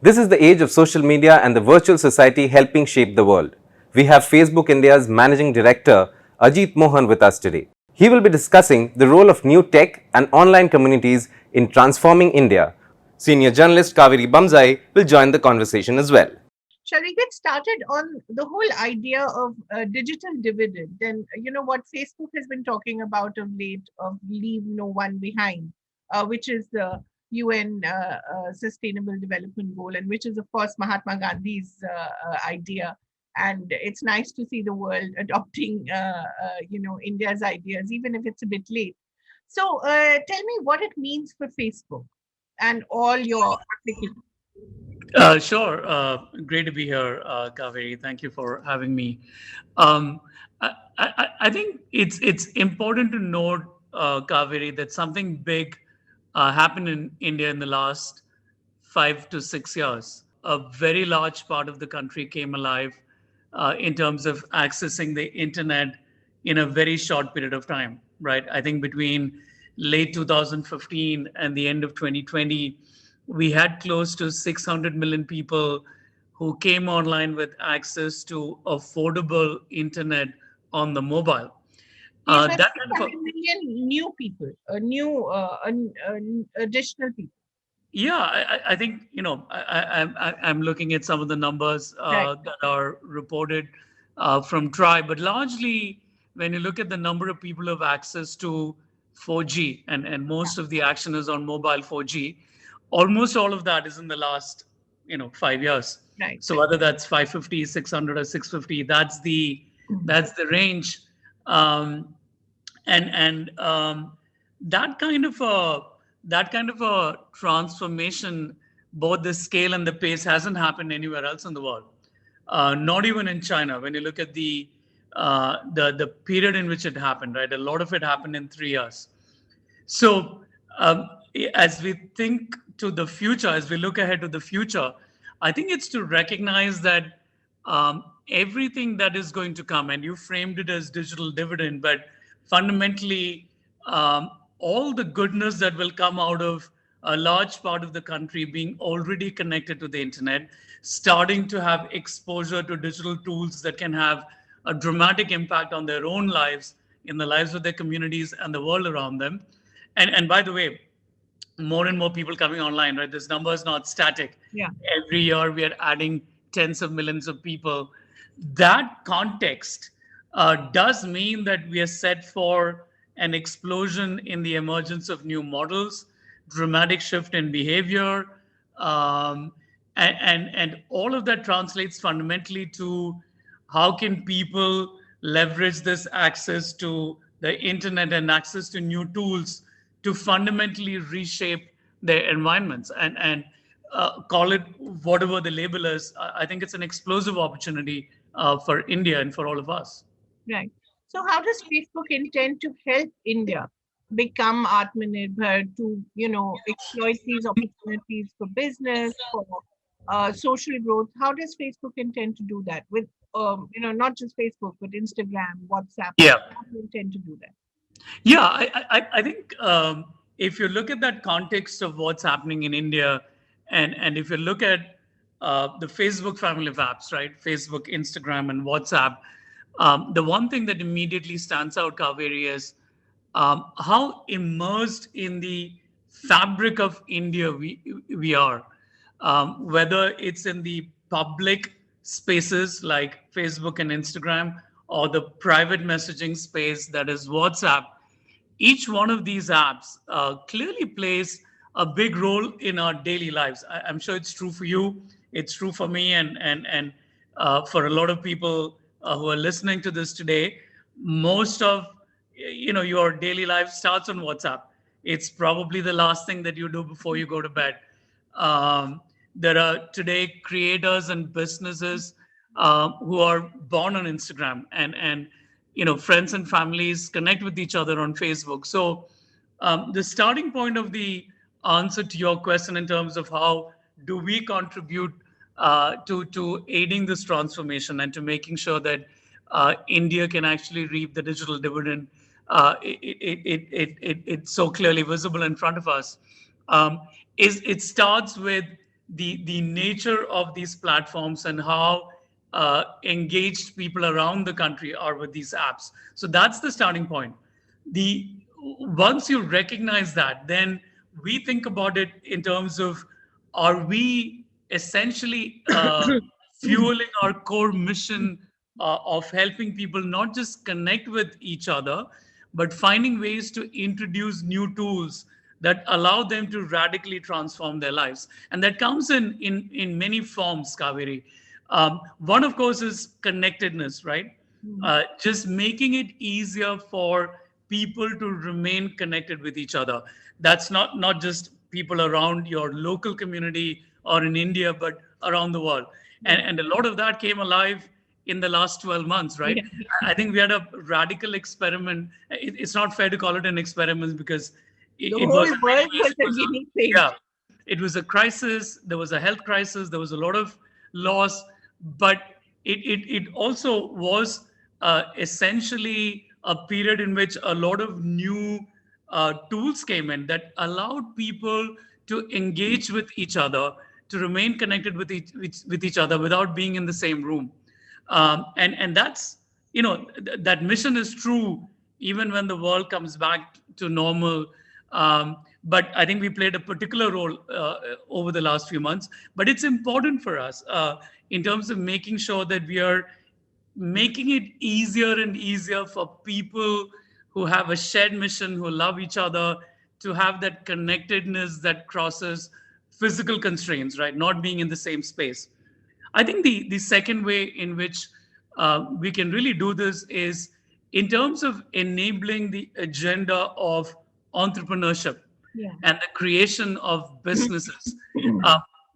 This is the age of social media and the virtual society helping shape the world. We have Facebook India's Managing Director Ajit Mohan with us today. He will be discussing the role of new tech and online communities in transforming India. Senior journalist Kaveri Bamzai will join the conversation as well. Shall we get started on the whole idea of digital dividend and what Facebook has been talking about of late of leave no one behind, which is the UN Sustainable Development Goal, and which is of course Mahatma Gandhi's idea. And it's nice to see the world adopting India's ideas, even if it's a bit late. So tell me what it means for Facebook and all your applications. Sure. Great to be here, Kaveri. Thank you for having me. Um, I think it's important to note, Kaveri, that something big happened in India in the last 5 to 6 years. A very large part of the country came alive in terms of accessing the internet in a very short period of time, right? I think between late 2015 and the end of 2020, we had close to 600 million people who came online with access to affordable internet on the mobile. These were That kind of 600 million new people, additional people. Yeah, I think I'm looking at some of the numbers Right. that are reported from TRI, but largely when you look at the number of people who have access to 4G, and Yeah. most of the action is on mobile 4G, almost all of that is in the last 5 years. Right. So whether that's 550, 600, or 650, Mhm. that's the range. And that kind of a transformation, both the scale and the pace, hasn't happened anywhere else in the world. Not even in China. When you look at the period in which it happened, right? A lot of it happened in 3 years. So, um, as we think to the future, as we look ahead to the future, I think it's to recognize that everything that is going to come, and you framed it as digital dividend, but fundamentally, um, all the goodness that will come out of a large part of the country being already connected to the internet, starting to have exposure to digital tools that can have a dramatic impact on their own lives, in the lives of their communities and the world around them. And by the way, more and more people coming online, right? This number is not static. Yeah. Every year we are adding tens of millions of people. That context does mean that we are set for an explosion in the emergence of new models, dramatic shift in behavior, um, and all of that translates fundamentally to how can people leverage this access to the internet and access to new tools to fundamentally reshape their environments, and call it whatever the label is. I think it's an explosive opportunity for India and for all of us. Right. So, how does Facebook intend to help India become Atmanirbhar to, exploit these opportunities for business, for social growth? How does Facebook intend to do that with, not just Facebook, but Instagram, WhatsApp? Yeah. How do you intend to do that? Yeah, I think if you look at that context of what's happening in India, and if you look at the Facebook family of apps, right? Facebook, Instagram, and WhatsApp, the one thing that immediately stands out, Kaveri, is how immersed in the fabric of India we are. Whether it's in the public spaces like Facebook and Instagram, or the private messaging space that is WhatsApp, each one of these apps clearly plays a big role in our daily lives. I'm sure it's true for you. It's true for me, and for a lot of people who are listening to this today. Most of your daily life starts on WhatsApp. It's probably the last thing that you do before you go to bed. Um, there are today creators and businesses who are born on Instagram, and friends and families connect with each other on Facebook. So the starting point of the answer to your question in terms of how do we contribute to aiding this transformation and to making sure that India can actually reap the digital dividend, it's so clearly visible in front of us. Um, is it starts with the nature of these platforms and how engaged people around the country are with these apps. So that's the starting point. The Once you recognize that, then we think about it in terms of, are we essentially fueling our core mission of helping people not just connect with each other, but finding ways to introduce new tools that allow them to radically transform their lives. And that comes in many forms, Kaveri. One, of course, is connectedness, right? Just making it easier for people to remain connected with each other. That's not just people around your local community or in India, but around the world. And a lot of that came alive in the last 12 months, right? Yeah. I think we had a radical experiment. It's not fair to call it an experiment because The it whole was in many world ways, was a guinea pig. yeah, it was a crisis. There was a health crisis. There was a lot of loss, but it also was essentially a period in which a lot of new tools came in that allowed people to engage with each other, to remain connected with each other without being in the same room. And that's, that mission is true even when the world comes back to normal. But I think we played a particular role over the last few months. But it's important for us in terms of making sure that we are making it easier and easier for people who have a shared mission, who love each other, to have that connectedness that crosses physical constraints, right? Not being in the same space. I think the second way in which we can really do this is in terms of enabling the agenda of entrepreneurship and the creation of businesses.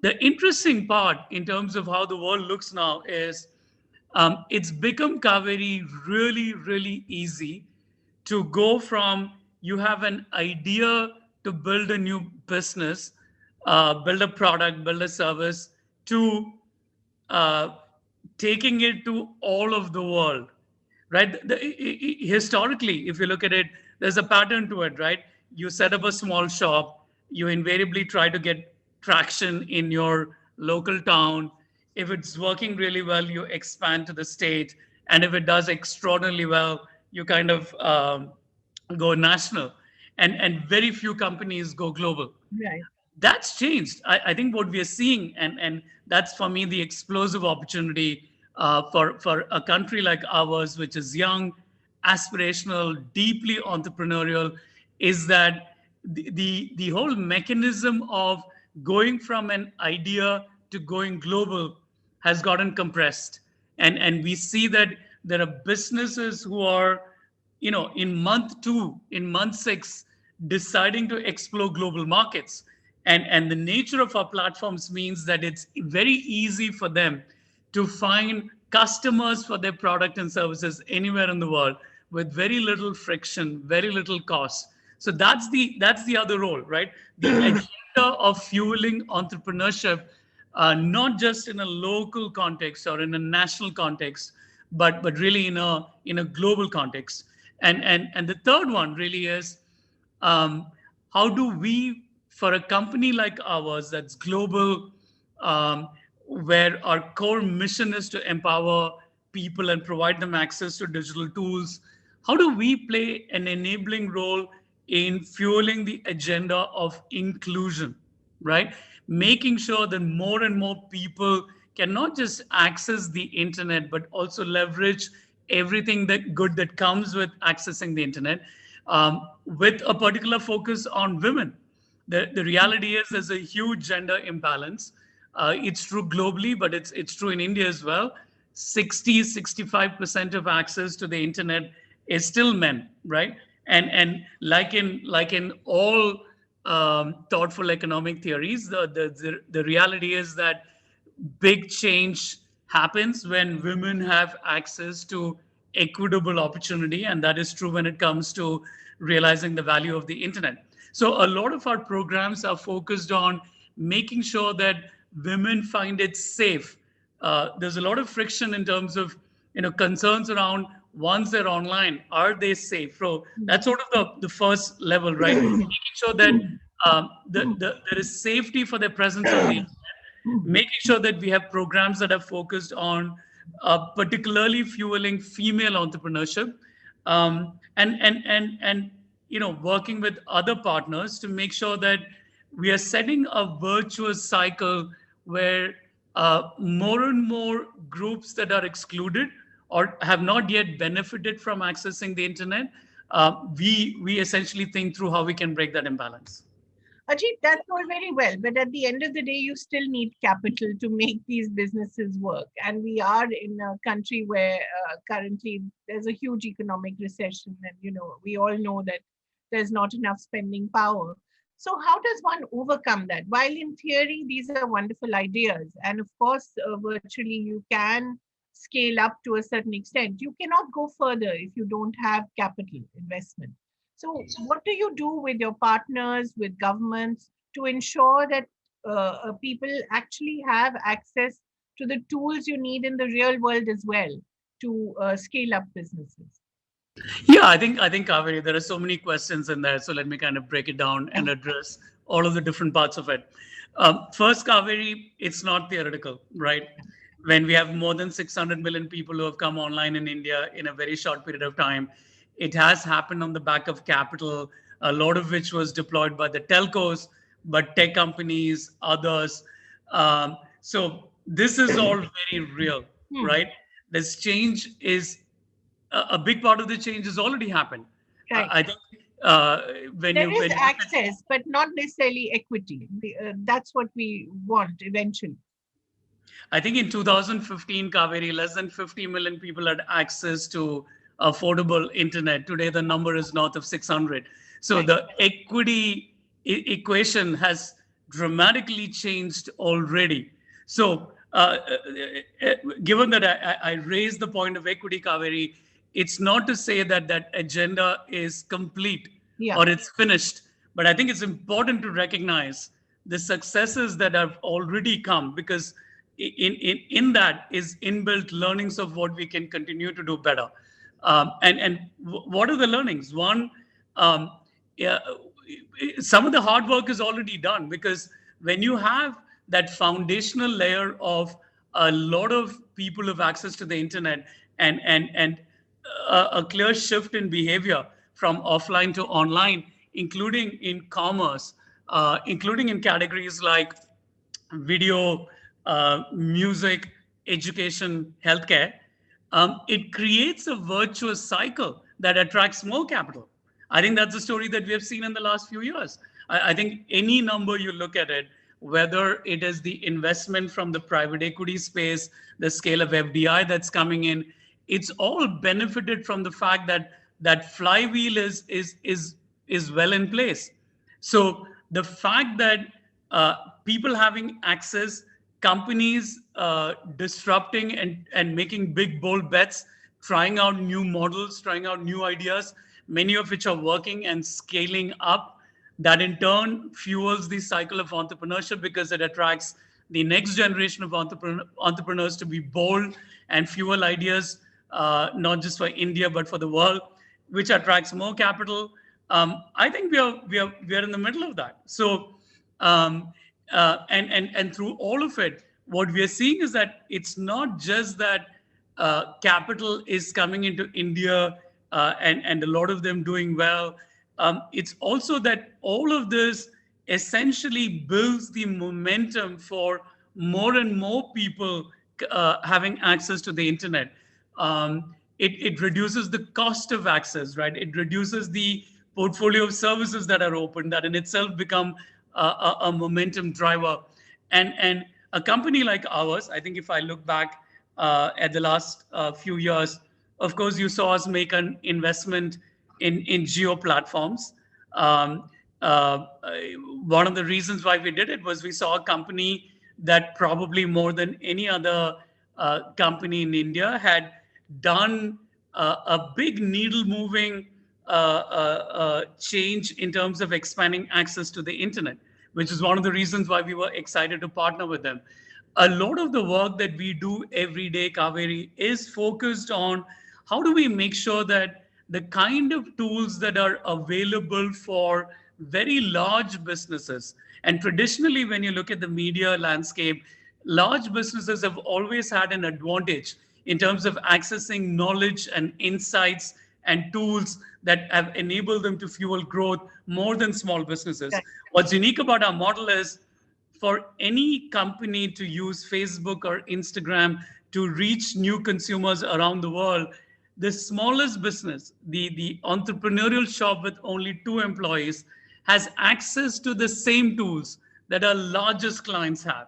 The interesting part in terms of how the world looks now is it's become, Kaveri, really, really easy to go from you have an idea to build a new business, build a product, build a service, to taking it to all of the world, right? Historically, if you look at it, there's a pattern to it, right? You set up a small shop, you invariably try to get traction in your local town. If it's working really well, you expand to the state. And if it does extraordinarily well, you kind of go national. And very few companies go global. Right. That's changed. I think what we are seeing, and that's for me the explosive opportunity for a country like ours, which is young, aspirational, deeply entrepreneurial, is that the whole mechanism of going from an idea to going global has gotten compressed. And we see that there are businesses who are, in month 2, in month 6, deciding to explore global markets. And the nature of our platforms means that it's very easy for them to find customers for their product and services anywhere in the world with very little friction, very little cost. So that's the other role, right? The agenda of fueling entrepreneurship, not just in a local context or in a national context, but really in a global context. And the third one really is, how do we, for a company like ours that's global, where our core mission is to empower people and provide them access to digital tools, how do we play an enabling role in fueling the agenda of inclusion, right? Making sure that more and more people can not just access the internet, but also leverage everything that good that comes with accessing the internet, with a particular focus on women. The reality is there's a huge gender imbalance. It's true globally, but it's true in India as well. 65% of access to the internet is still men, right? And like in all thoughtful economic theories, the reality is that big change happens when women have access to equitable opportunity, and that is true when it comes to realizing the value of the internet. So a lot of our programs are focused on making sure that women find it safe. There's a lot of friction in terms of concerns around, once they're online, are they safe? So that's sort of the first level, right? Making sure that there is safety for their presence on the internet, making sure that we have programs that are focused on particularly fueling female entrepreneurship, and working with other partners to make sure that we are setting a virtuous cycle where more and more groups that are excluded or have not yet benefited from accessing the internet, we essentially think through how we can break that imbalance. Ajit, that's all very well, but at the end of the day, you still need capital to make these businesses work. And we are in a country where currently there's a huge economic recession, and we all know that there's not enough spending power. So how does one overcome that? While in theory these are wonderful ideas, and of course virtually you can scale up to a certain extent, you cannot go further if you don't have capital investment. So, what do you do with your partners, with governments, to ensure that people actually have access to the tools you need in the real world as well to scale up businesses? Yeah, I think Kaveri, there are so many questions in there. So let me kind of break it down and address all of the different parts of it. First, Kaveri, it's not theoretical, right? When we have more than 600 million people who have come online in India in a very short period of time, it has happened on the back of capital, a lot of which was deployed by the telcos, but tech companies, others. So this is all very real, right? This change is a big part of the change has already happened. Right. I think when There you is access, but not necessarily equity. That's what we want eventually. I think in 2015, Kaveri, less than 50 million people had access to affordable internet. Today, the number is north of 600. So Right. the equity equation has dramatically changed already. So given that I raised the point of equity, Kaveri, it's not to say that that agenda is complete Yeah. or it's finished, but I think it's important to recognize the successes that have already come, because in that is inbuilt learnings of what we can continue to do better. What are the learnings? One, yeah, some of the hard work is already done, because when you have that foundational layer of a lot of people have access to the internet, and a clear shift in behavior from offline to online, including in commerce, including in categories like video, music, education, healthcare, it creates a virtuous cycle that attracts more capital. I think that's the story that we have seen in the last few years. I think any number you look at it, whether it is the investment from the private equity space, the scale of FDI that's coming in, it's all benefited from the fact that that flywheel is well in place. So the fact that people having access, companies disrupting and making big bold bets, trying out new models, trying out new ideas, many of which are working and scaling up, that in turn fuels the cycle of entrepreneurship, because it attracts the next generation of entrepreneurs to be bold and fuel ideas, not just for India but for the world, which attracts more capital. I think we are in the middle of that. So and through all of it, what we are seeing is that it's not just that capital is coming into India and a lot of them doing well. It's also that all of this essentially builds the momentum for more and more people having access to the internet. It reduces the cost of access, right? It reduces the portfolio of services that are open, that in itself become a momentum driver. And a company like ours, I think if I look back at the last few years, of course, you saw us make an investment in geo platforms. One of the reasons why we did it was we saw a company that probably more than any other company in India had done a big needle moving change in terms of expanding access to the internet, which is one of the reasons why we were excited to partner with them. A lot of the work that we do every day, Kaveri, is focused on how do we make sure that the kind of tools that are available for very large businesses And traditionally, when you look at the media landscape, large businesses have always had an advantage in terms of accessing knowledge and insights and tools that have enabled them to fuel growth more than small businesses. Right. What's unique about our model is for any company to use Facebook or Instagram to reach new consumers around the world, the smallest business, the entrepreneurial shop with only 2 employees, has access to the same tools that our largest clients have.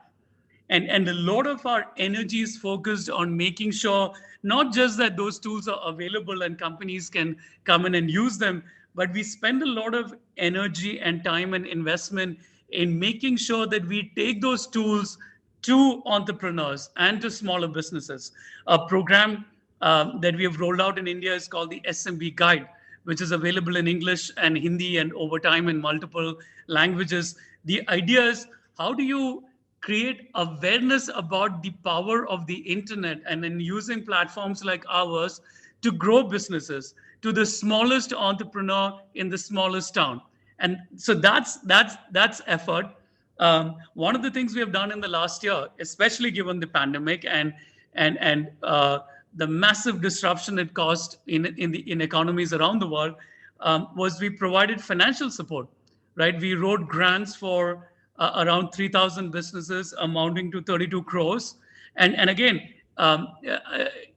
And a lot of our energy is focused on making sure not just that those tools are available and companies can come in and use them, but we spend a lot of energy and time and investment in making sure that we take those tools to entrepreneurs and to smaller businesses. A program that we have rolled out in India is called the SMB Guide, which is available in English and Hindi and over time in multiple languages. The idea is, how do you create awareness about the power of the internet and then using platforms like ours to grow businesses to the smallest entrepreneur in the smallest town? And so that's effort. One of the things we have done in the last year, especially given the pandemic and the massive disruption it caused in economies around the world, was we provided financial support. Right, we wrote grants for around 3,000 businesses amounting to 32 crores. And again,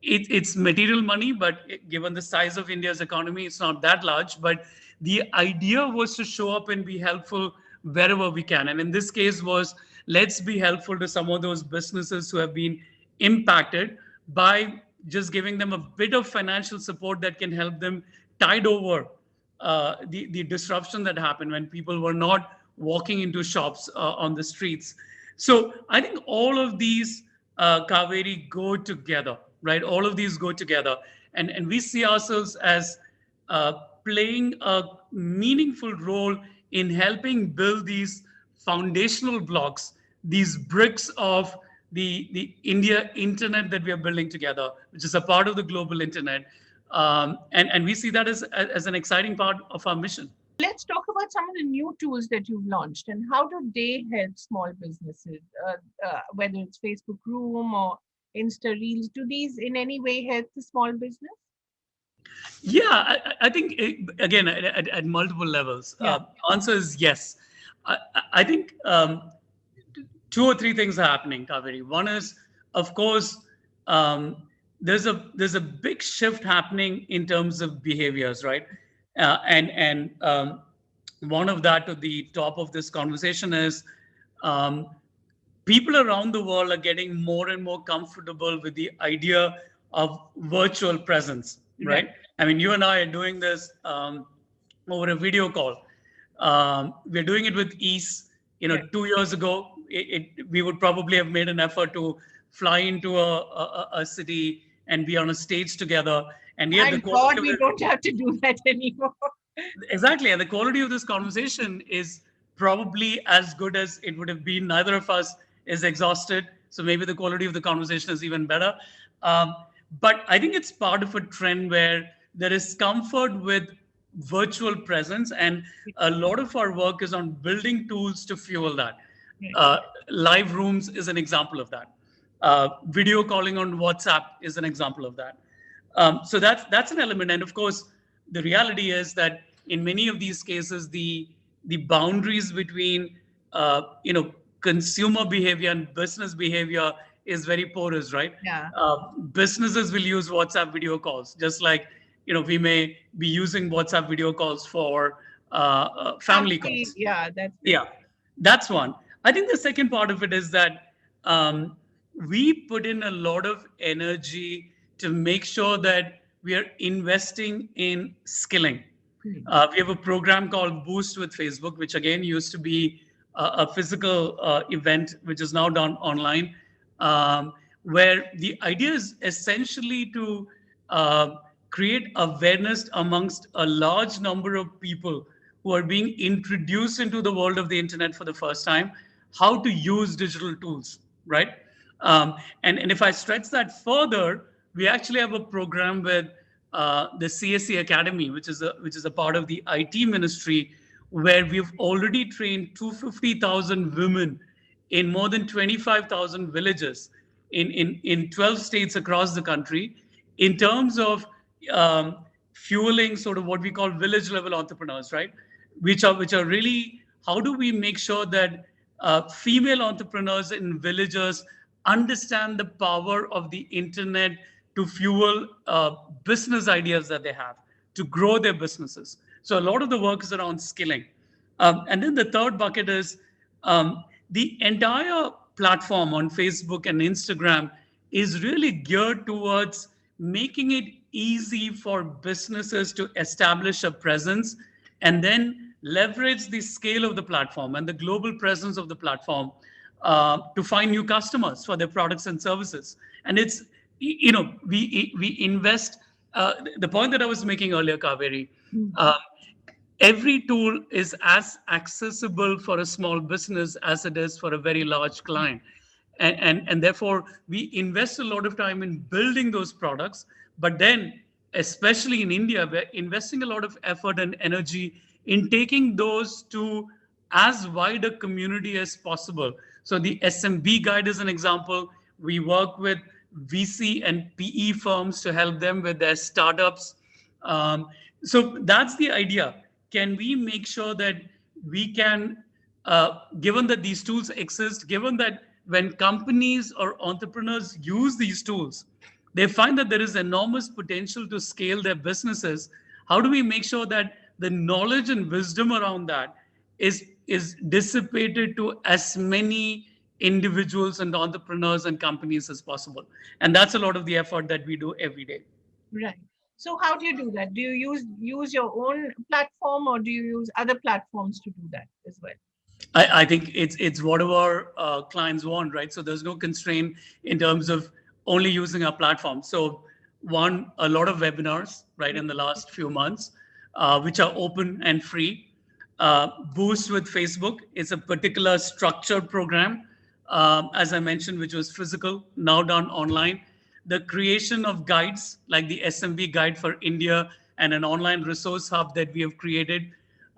it's material money, but given the size of India's economy, it's not that large. But the idea was to show up and be helpful wherever we can. And in this case was, let's be helpful to some of those businesses who have been impacted by just giving them a bit of financial support that can help them tide over the disruption that happened when people were not walking into shops on the streets. So I think all of these, Kaveri, go together, right? All of these go together. And we see ourselves as playing a meaningful role in helping build these foundational blocks, these bricks of the India internet that we are building together, which is a part of the global internet. And we see that as an exciting part of our mission. Let's talk about some of the new tools that you've launched and how do they help small businesses, whether it's Facebook Room or Insta Reels. Do these in any way help the small business? Yeah, I think, again, at multiple levels. Yeah. Answer is yes. I think 2 or 3 things are happening, Kaveri. One is, of course, there's a big shift happening in terms of behaviors, right? And one of that to the top of this conversation is people around the world are getting more and more comfortable with the idea of virtual presence, right? I mean, you and I are doing this over a video call. We're doing it with ease. 2 years ago, we would probably have made an effort to fly into a city and be on a stage together. And yet, Thank God we don't have to do that anymore. Exactly. And the quality of this conversation is probably as good as it would have been. Neither of us is exhausted. So maybe the quality of the conversation is even better. But I think it's part of a trend where there is comfort with virtual presence. And a lot of our work is on building tools to fuel that. Live rooms is an example of that. Video calling on WhatsApp is an example of that. So that's an element. And of course, the reality is that in many of these cases, the boundaries between consumer behavior and business behavior is very porous, right? Yeah. Businesses will use WhatsApp video calls, just like we may be using WhatsApp video calls for family calls. Yeah, that's one. I think the second part of it is that we put in a lot of energy to make sure that we are investing in skilling. We have a program called Boost with Facebook, which again used to be a physical event, which is now done online, where the idea is essentially to create awareness amongst a large number of people who are being introduced into the world of the internet for the first time, how to use digital tools, right? And if I stretch that further, we actually have a program with the CSC Academy, which is a part of the IT ministry, where we've already trained 250,000 women in more than 25,000 villages in 12 states across the country in terms of fueling sort of what we call village level entrepreneurs, right? Which are really, how do we make sure that female entrepreneurs in villages understand the power of the internet to fuel business ideas that they have, to grow their businesses. So a lot of the work is around skilling. And then the third bucket is the entire platform on Facebook and Instagram is really geared towards making it easy for businesses to establish a presence and then leverage the scale of the platform and the global presence of the platform to find new customers for their products and services. And it's, we invest, the point that I was making earlier, Kaveri, every tool is as accessible for a small business as it is for a very large client. And therefore, we invest a lot of time in building those products. But then, especially in India, we're investing a lot of effort and energy in taking those to as wide a community as possible. So the SMB guide is an example. We work with VC and PE firms to help them with their startups. So that's the idea. Can we make sure that we can, given that these tools exist, given that when companies or entrepreneurs use these tools, they find that there is enormous potential to scale their businesses. How do we make sure that the knowledge and wisdom around that is dissipated to as many individuals and entrepreneurs and companies as possible? And that's a lot of the effort that we do every day. Right. So how do you do that? Do you use your own platform, or do you use other platforms to do that as well? I think it's whatever clients want, right? So there's no constraint in terms of only using our platform. So a lot of webinars, right, in the last few months, which are open and free. Boost with Facebook is a particular structured program, as I mentioned, which was physical, now done online. The creation of guides like the SMB guide for India and an online resource hub that we have created.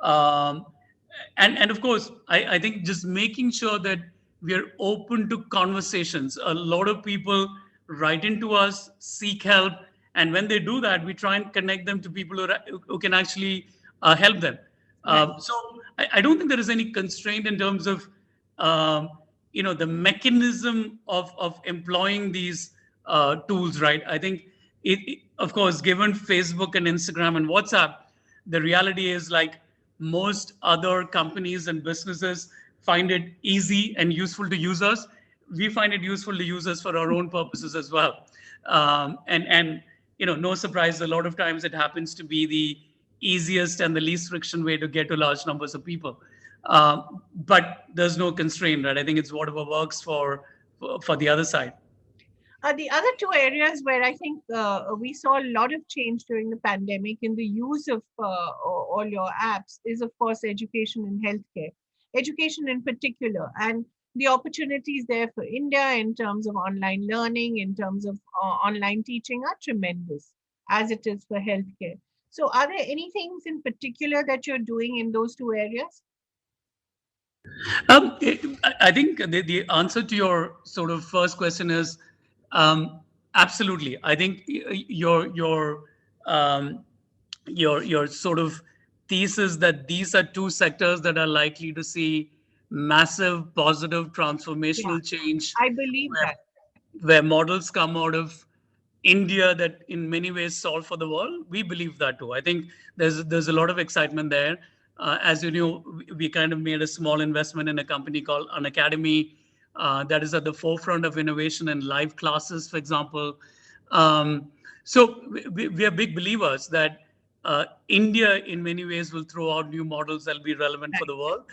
And of course, I think just making sure that we are open to conversations. A lot of people write into us, seek help. And when they do that, we try and connect them to people who can actually help them. So I don't think there is any constraint in terms of, the mechanism of employing these tools, right? I think, of course, given Facebook and Instagram and WhatsApp, the reality is like most other companies and businesses find it easy and useful to users. We find it useful to users for our own purposes as well. And no surprise, a lot of times it happens to be the easiest and the least friction way to get to large numbers of people. But there's no constraint, right? I think it's whatever works for the other side. The other two areas where I think we saw a lot of change during the pandemic in the use of all your apps is, of course, education and healthcare. Education in particular, and the opportunities there for India in terms of online learning, in terms of online teaching are tremendous, as it is for healthcare. So are there any things in particular that you're doing in those two areas? I think the answer to your sort of first question is absolutely. I think your sort of thesis that these are two sectors that are likely to see massive positive transformational change. I believe where models come out of India that in many ways solve for the world. We believe that too. I think there's a lot of excitement there. As you know, we kind of made a small investment in a company called Unacademy that is at the forefront of innovation and live classes, for example. So we are big believers that India in many ways will throw out new models that will be relevant for the world.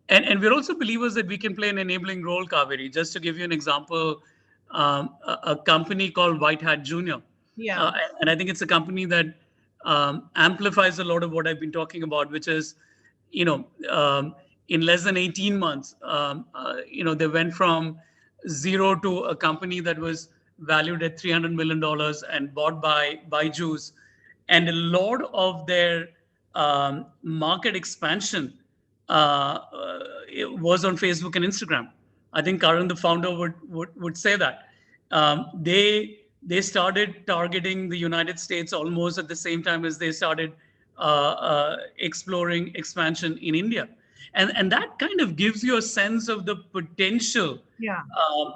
And we're also believers that we can play an enabling role, Kaveri. Just to give you an example, a company called White Hat Junior. Yeah. And I think it's a company that amplifies a lot of what I've been talking about, which is, in less than 18 months, they went from zero to a company that was valued at $300 million and bought by Byju's. And a lot of their market expansion it was on Facebook and Instagram. I think Karan, the founder, would say that they started targeting the United States almost at the same time as they started exploring expansion in India, and that kind of gives you a sense of the potential Yeah.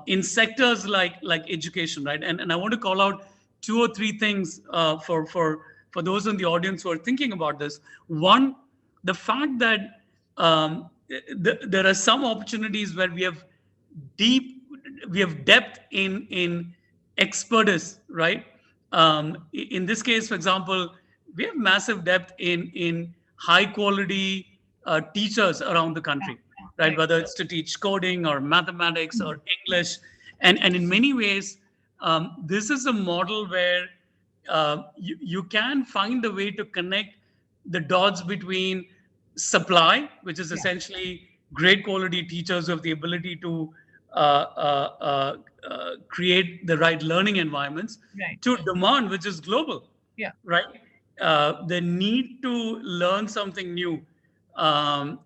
in sectors like education, right? And I want to call out two or three things for those in the audience who are thinking about this. One, the fact that there are some opportunities where deep we have depth in expertise, right? In this case, for example, we have massive depth in high quality teachers around the country, right? Whether it's to teach coding or mathematics or English, and in many ways, this is a model where you can find a way to connect the dots between supply, which is essentially great quality teachers who have the ability to create the right learning environments, Right. to demand, which is global. Yeah. Right. The need to learn something new. Um,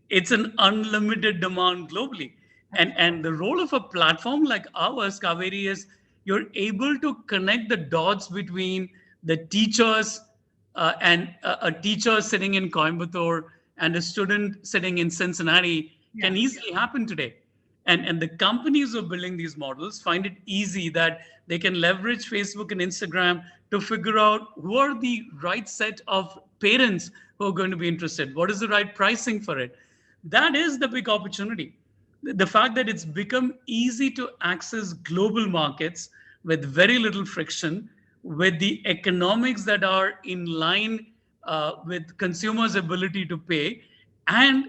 it's an unlimited demand globally. And the role of a platform like ours, Kaveri, is you're able to connect the dots between the teachers and a teacher sitting in Coimbatore and a student sitting in Cincinnati can easily happen today. And the companies who are building these models find it easy that they can leverage Facebook and Instagram to figure out who are the right set of parents who are going to be interested. What is the right pricing for it? That is the big opportunity. The fact that it's become easy to access global markets with very little friction, with the economics that are in line with consumers' ability to pay, and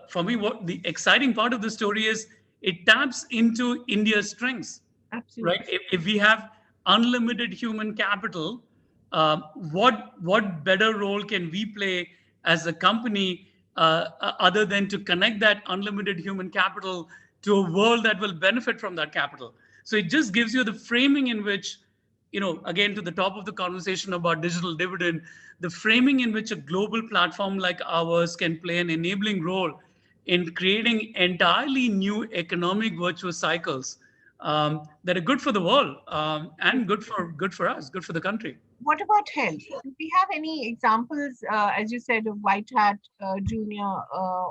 for me, what the exciting part of the story is, it taps into India's strengths. Absolutely. Right? If we have unlimited human capital, what better role can we play as a company other than to connect that unlimited human capital to a world that will benefit from that capital? So it just gives you the framing in which, again, to the top of the conversation about digital dividend, the framing in which a global platform like ours can play an enabling role in creating entirely new economic virtuous cycles that are good for the world and good for us, good for the country. What about health? Do we have any examples, as you said, of White Hat Junior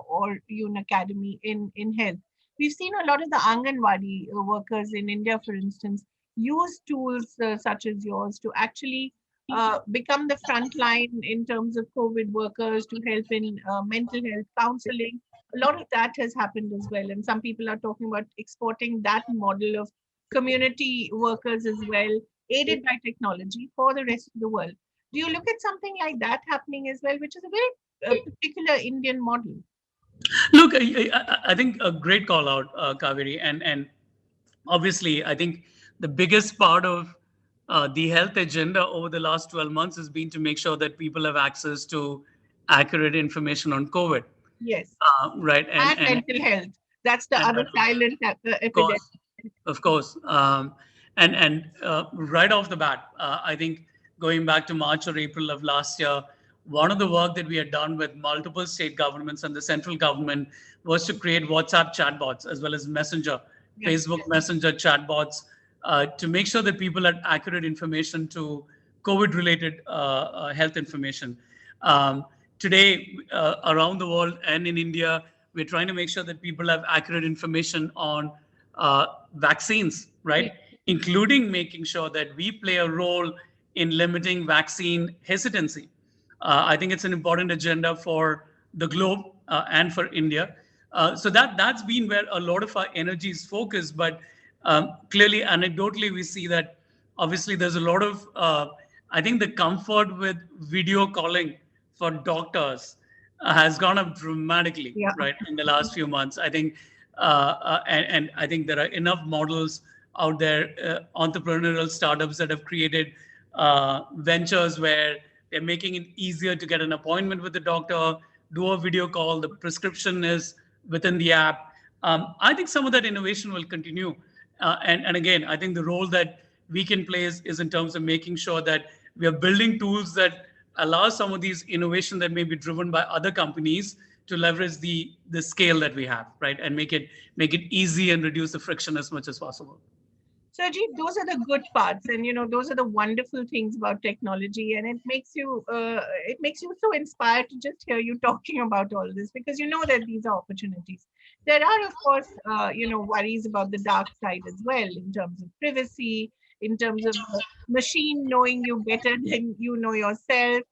or Yoon Academy in health? We've seen a lot of the Anganwadi workers in India, for instance, use tools such as yours to actually become the front line in terms of COVID workers, to help in mental health counseling. A lot of that has happened as well. And some people are talking about exporting that model of community workers as well, aided by technology, for the rest of the world. Do you look at something like that happening as well, which is a very particular Indian model? Look, I think a great call out, Kaveri, and obviously, I think the biggest part of the health agenda over the last 12 months has been to make sure that people have access to accurate information on COVID. Yes. Right. And mental health. That's the other silent epidemic. Of course. And right off the bat, I think going back to March or April of last year, one of the work that we had done with multiple state governments and the central government was to create WhatsApp chatbots as well as Messenger, Facebook Messenger chatbots, to make sure that people had accurate information to COVID-related health information. Today, around the world and in India, we're trying to make sure that people have accurate information on vaccines, right? Including making sure that we play a role in limiting vaccine hesitancy. I think it's an important agenda for the globe and for India. So that's been where a lot of our energy is focused. But clearly, anecdotally, we see that obviously there's a lot of, I think the comfort with video calling for doctors has gone up dramatically, right, in the last few months. I think, and I think there are enough models out there, entrepreneurial startups that have created ventures where they're making it easier to get an appointment with the doctor, do a video call, the prescription is within the app. I think some of that innovation will continue. And again, I think the role that we can play is in terms of making sure that we are building tools that allow some of these innovation that may be driven by other companies to leverage the scale that we have, right, and make it easy and reduce the friction as much as possible. So, Ajit, those are the good parts, and those are the wonderful things about technology, and it makes you so inspired to just hear you talking about all this, because you know that these are opportunities. There are, of course, worries about the dark side as well, in terms of privacy, in terms of the machine knowing you better than you know yourself,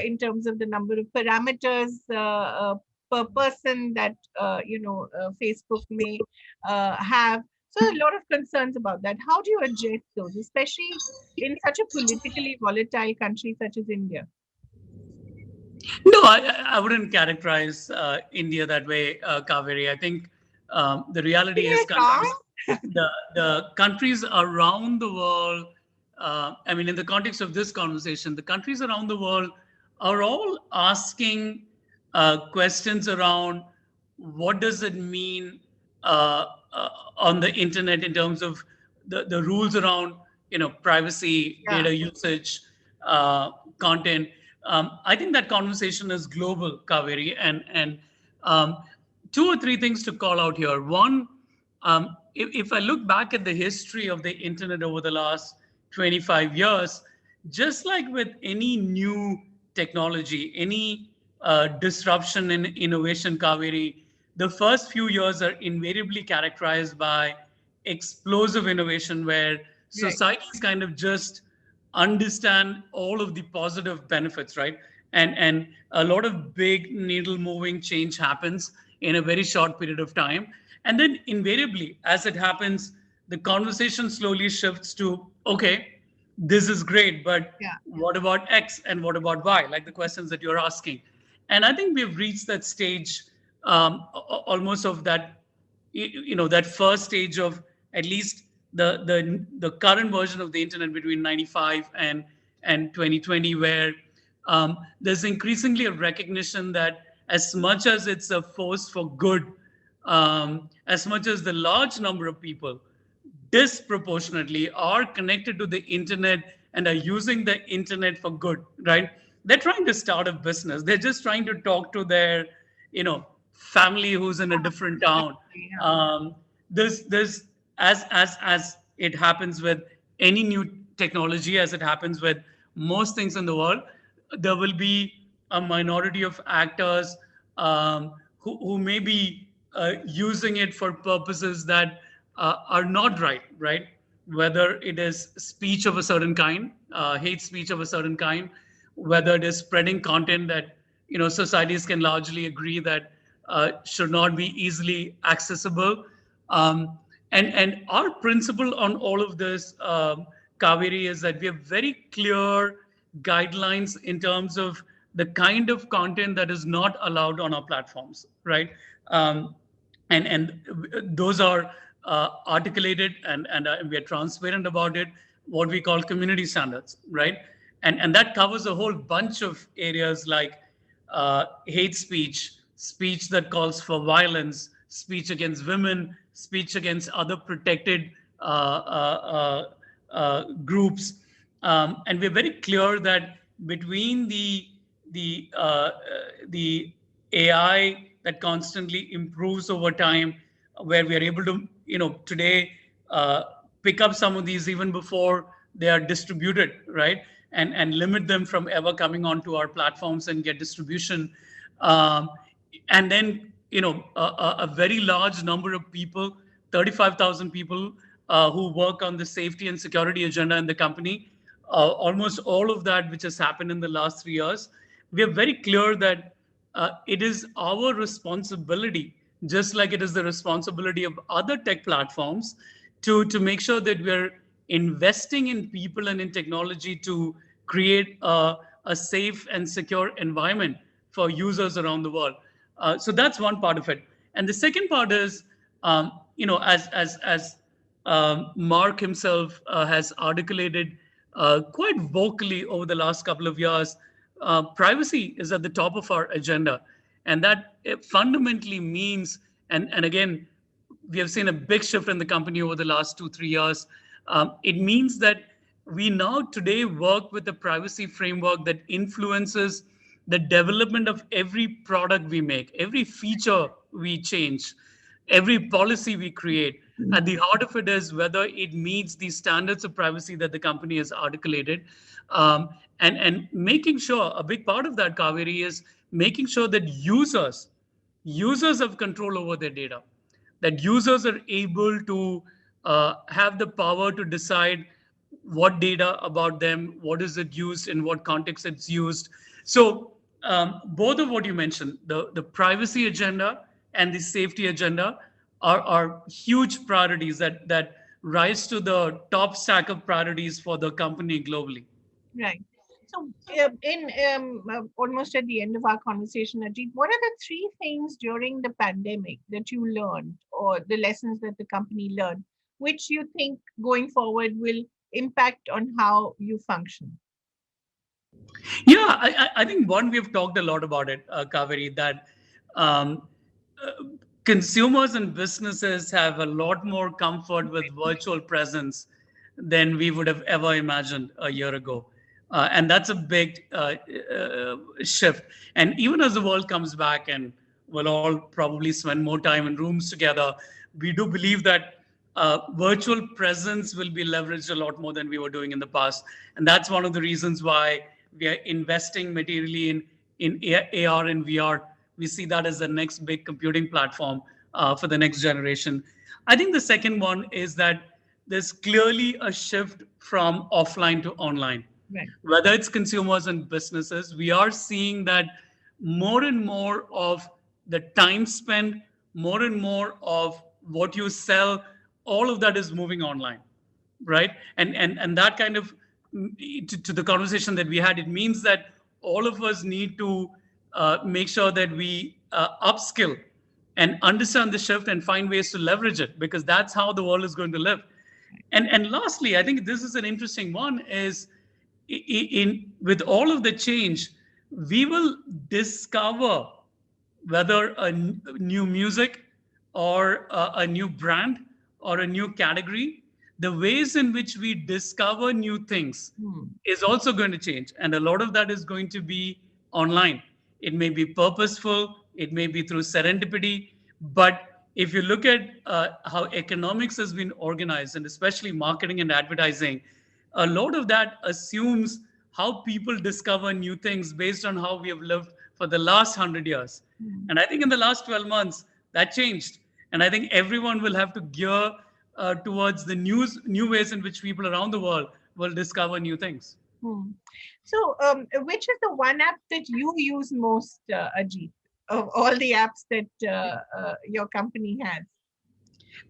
in terms of the number of parameters per person that Facebook may have. So a lot of concerns about that. How do you address those, especially in such a politically volatile country such as India? No, I wouldn't characterize India that way, Kaveri. I think the reality is the countries around the world, I mean, in the context of this conversation, the countries around the world are all asking questions around what does it mean on the internet in terms of the rules around privacy, data usage, content. I think that conversation is global, Kaveri, and two or three things to call out here. One, if I look back at the history of the internet over the last 25 years, just like with any new technology, any disruption in innovation, Kaveri, the first few years are invariably characterized by explosive innovation where societies kind of just understand all of the positive benefits, right? And a lot of big needle moving change happens in a very short period of time. And then invariably, as it happens, the conversation slowly shifts to, okay, this is great, but what about X and what about Y? Like the questions that you're asking. And I think we've reached that stage almost of that, that first stage of at least the current version of the internet between 95 and 2020, where there's increasingly a recognition that as much as it's a force for good, as much as the large number of people disproportionately are connected to the internet and are using the internet for good, right? They're trying to start a business. They're just trying to talk to their, family who's in a different town. There's as it happens with any new technology, as it happens with most things in the world, there will be a minority of actors who may be using it for purposes that are not right? Whether it is speech of a certain kind, hate speech of a certain kind, whether it is spreading content that societies can largely agree that should not be easily accessible. And our principle on all of this, Kaveri, is that we have very clear guidelines in terms of the kind of content that is not allowed on our platforms, right? And those are articulated and we are transparent about it, what we call community standards, right? And that covers a whole bunch of areas like hate speech, speech that calls for violence, speech against women, speech against other protected groups. And we're very clear that between the AI that constantly improves over time, where we are able to, today pick up some of these even before they are distributed, right? And limit them from ever coming onto our platforms and get distribution. And then, a very large number of people, 35,000 people who work on the safety and security agenda in the company, almost all of that which has happened in the last 3 years, we are very clear that it is our responsibility, just like it is the responsibility of other tech platforms, to make sure that we're investing in people and in technology to create a safe and secure environment for users around the world. So that's one part of it. And the second part is, as Mark himself has articulated quite vocally over the last couple of years, privacy is at the top of our agenda. And that fundamentally means, and again, we have seen a big shift in the company over the last 2-3 years. It means that we now today work with a privacy framework that influences the development of every product we make, every feature we change, every policy we create. At the heart of it is whether it meets the standards of privacy that the company has articulated. And making sure, a big part of that, Kaveri, is making sure that users have control over their data, that users are able to have the power to decide what data about them, what is it used, in what context it's used. So both of what you mentioned, the privacy agenda and the safety agenda, are huge priorities that rise to the top stack of priorities for the company globally. Right. So, in almost at the end of our conversation, Ajit, what are the three things during the pandemic that you learned, or the lessons that the company learned, which you think going forward will impact on how you function? Yeah, I think one, we've talked a lot about it, Kaveri, that um, uh, consumers and businesses have a lot more comfort with virtual presence than we would have ever imagined a year ago. And that's a big shift. And even as the world comes back and we'll all probably spend more time in rooms together, we do believe that virtual presence will be leveraged a lot more than we were doing in the past. And that's one of the reasons why we are investing materially in AR and VR. We see that as the next big computing platform for the next generation. I think the second one is that there's clearly a shift from offline to online. Right. Whether it's consumers and businesses, we are seeing that more and more of the time spent, more and more of what you sell, all of that is moving online, right? And that kind of, to the conversation that we had, it means that all of us need to make sure that we upskill and understand the shift and find ways to leverage it, because that's how the world is going to live. And lastly, I think this is an interesting one, is in with all of the change, we will discover whether new music or a new brand or a new category, the ways in which we discover new things is also going to change. And a lot of that is going to be online. It may be purposeful, it may be through serendipity, but if you look at how economics has been organized, and especially marketing and advertising, a lot of that assumes how people discover new things based on how we have lived for the last 100 years. And I think in the last 12 months, that changed. And I think everyone will have to gear towards the new ways in which people around the world will discover new things. So, which is the one app that you use most, Ajit, of all the apps that your company has?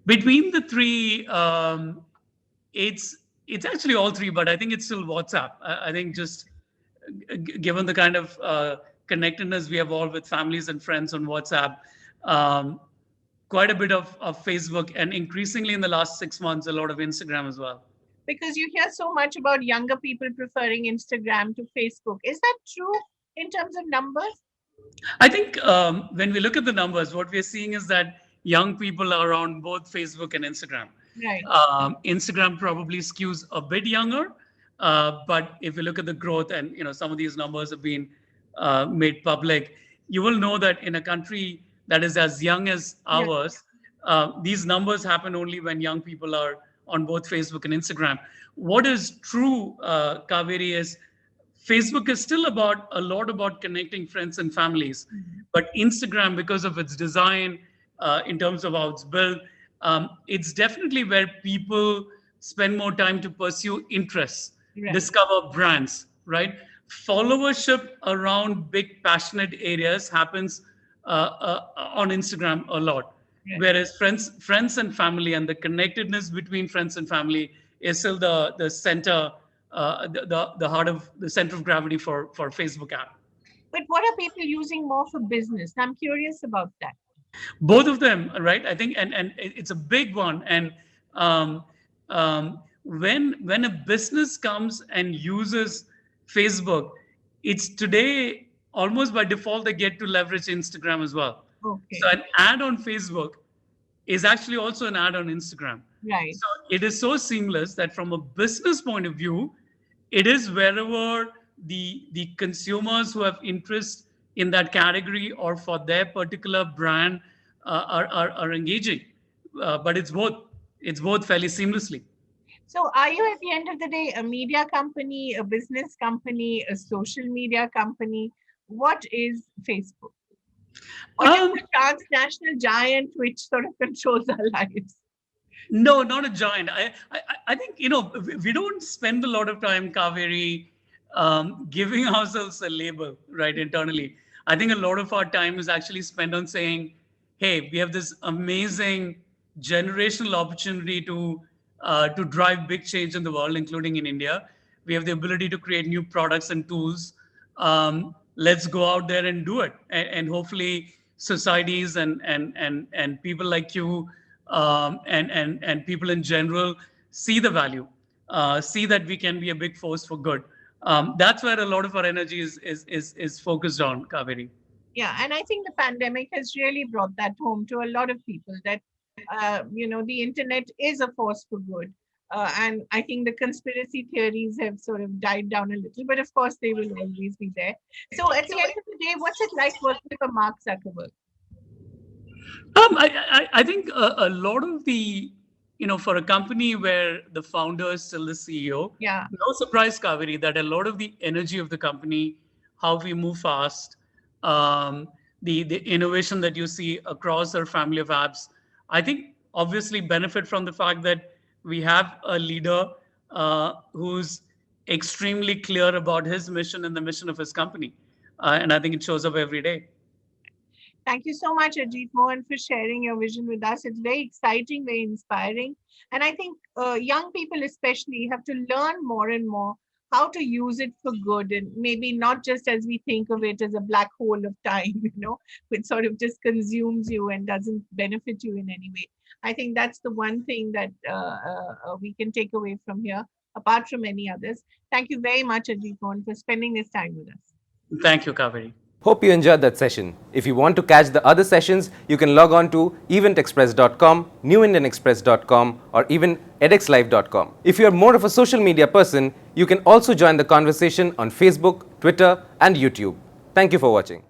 Between the three, it's actually all three, but I think it's still WhatsApp. I think just given the kind of connectedness we have all with families and friends on WhatsApp, quite a bit of Facebook, and increasingly in the last 6 months, a lot of Instagram as well. Because you hear so much about younger people preferring Instagram to Facebook. Is that true in terms of numbers? I think when we look at the numbers, what we're seeing is that young people are on both Facebook and Instagram. Right. Instagram probably skews a bit younger, but if you look at the growth, and some of these numbers have been made public, you will know that in a country that is as young as ours, these numbers happen only when young people are on both Facebook and Instagram. What is true, Kaveri, is Facebook is still a lot about connecting friends and families, but Instagram, because of its design, in terms of how it's built, it's definitely where people spend more time to pursue interests, discover brands, right? Followership around big passionate areas happens on Instagram a lot, whereas friends and family, and the connectedness between friends and family is still the center, the heart of the center of gravity for Facebook app. But what are people using more for business? I'm curious about that. Both of them, right? I think, and it's a big one. And when a business comes and uses Facebook, it's today almost by default they get to leverage Instagram as well. Okay. So an ad on Facebook is actually also an ad on Instagram. Right. So it is so seamless that from a business point of view, it is wherever the consumers who have interest in that category or for their particular brand are engaging. But it's both fairly seamlessly. So, are you at the end of the day a media company, a business company, a social media company? What is Facebook? Or just Um, a transnational giant which sort of controls our lives? No, not a giant. I think, we don't spend a lot of time, Kaveri, giving ourselves a label, right, internally. I think a lot of our time is actually spent on saying, hey, we have this amazing generational opportunity to drive big change in the world, including in India. We have the ability to create new products and tools. Let's go out there and do it. And hopefully societies and people like you and people in general see the value, see that we can be a big force for good. That's where a lot of our energy is focused on, Kaveri. Yeah, and I think the pandemic has really brought that home to a lot of people that the internet is a force for good. And I think the conspiracy theories have sort of died down a little, but of course they will always be there. So at the end of the day, what's it like working for Mark Zuckerberg? I think a lot of for a company where the founder is still the CEO, Yeah. no surprise, Kaveri, that a lot of the energy of the company, how we move fast, the innovation that you see across our family of apps, I think obviously benefit from the fact that we have a leader who's extremely clear about his mission and the mission of his company. And I think it shows up every day. Thank you so much, Ajit Mohan, for sharing your vision with us. It's very exciting, very inspiring. And I think young people, especially, have to learn more and more how to use it for good and maybe not just as we think of it as a black hole of time, which sort of just consumes you and doesn't benefit you in any way. I think that's the one thing that we can take away from here, apart from any others. Thank you very much, Ajit Mohan, for spending this time with us. Thank you, Kaveri. Hope you enjoyed that session. If you want to catch the other sessions, you can log on to eventexpress.com, newindianexpress.com, or even edxlive.com. If you are more of a social media person, you can also join the conversation on Facebook, Twitter, and YouTube. Thank you for watching.